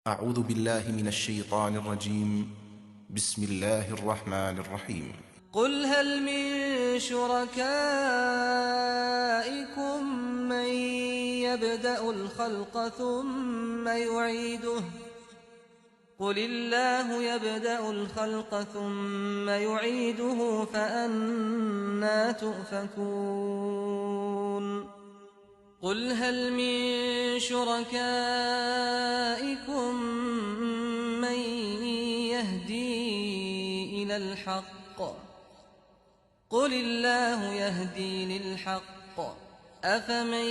أعوذ بالله من الشيطان الرجيم. بسم الله الرحمن الرحيم. قل هل من شركائكم من يبدأ الخلق ثم يعيده قل الله يبدأ الخلق ثم يعيده فأنى تؤفكون قل هل من شركائكم من يهدي إلى الحق قل الله يهدي للحق أفمن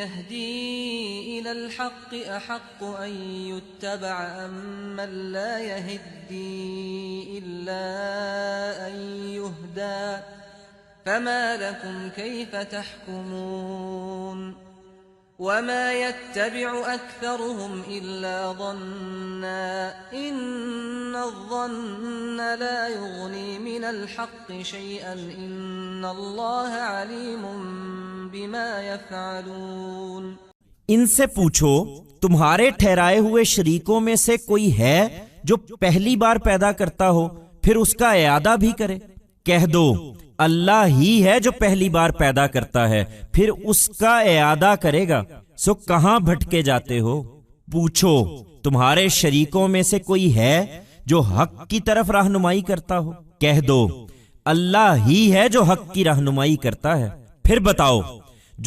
يهدي إلى الحق أحق أن يتبع أمن لا يهدي إلا أن يهدى فما لكم كيف تحكمون وما يتبع أكثرهم إلا ظنا إن الظن لا يغني من الحق شيئا إن الله عليم بما يفعلون ان سے پوچھو تمہارے ٹھہرائے ہوئے شریکوں میں سے کوئی ہے جو پہلی بار پیدا کرتا ہو پھر اس کا اعادہ بھی کرے؟ کہہ دو اللہ ہی ہے جو پہلی بار پیدا کرتا ہے پھر اس کا اعادہ کرے گا، سو کہاں بھٹکے جاتے ہو؟ پوچھو تمہارے شریکوں میں سے کوئی ہے جو حق کی طرف رہنمائی کرتا ہو؟ کہہ دو اللہ ہی ہے جو حق کی رہنمائی کرتا ہے۔ پھر بتاؤ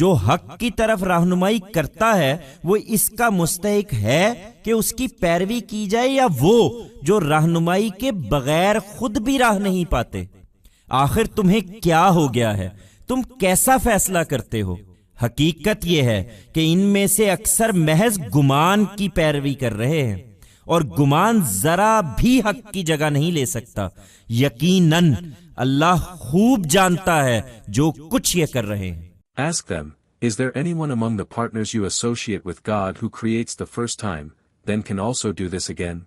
جو حق کی طرف رہنمائی کرتا ہے وہ اس کا مستحق ہے کہ اس کی پیروی کی جائے یا وہ جو رہنمائی کے بغیر خود بھی راہ نہیں پاتے؟ آخر تمہیں کیا ہو گیا ہے؟ تم کیسا فیصلہ کرتے ہو؟ حقیقت یہ ہے کہ ان میں سے اکثر محض گمان کی پیروی کر رہے ہیں، اور گمان ذرا بھی حق کی جگہ نہیں لے سکتا۔ یقیناً اللہ خوب جانتا ہے جو کچھ یہ کر رہے ہیں۔ Ask them, is there anyone among the partners you associate with God who creates the first time, then can also do this again?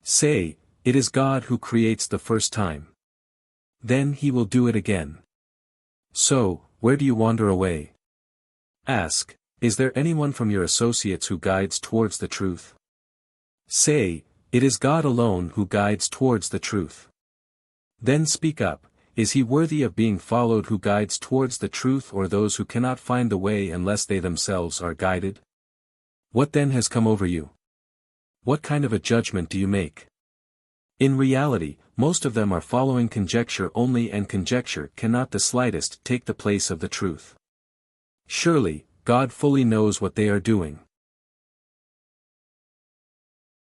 Say, it is God who creates the first time. Then he will do it again. So, where do you wander away? Ask, is there anyone from your associates who guides towards the truth? Say, it is God alone who guides towards the truth. Then speak up, is he worthy of being followed who guides towards the truth or those who cannot find the way unless they themselves are guided? What then has come over you? What kind of a judgment do you make? In reality, most of them are following conjecture only, and conjecture cannot the slightest take the place of the truth. Surely, God fully knows what they are doing.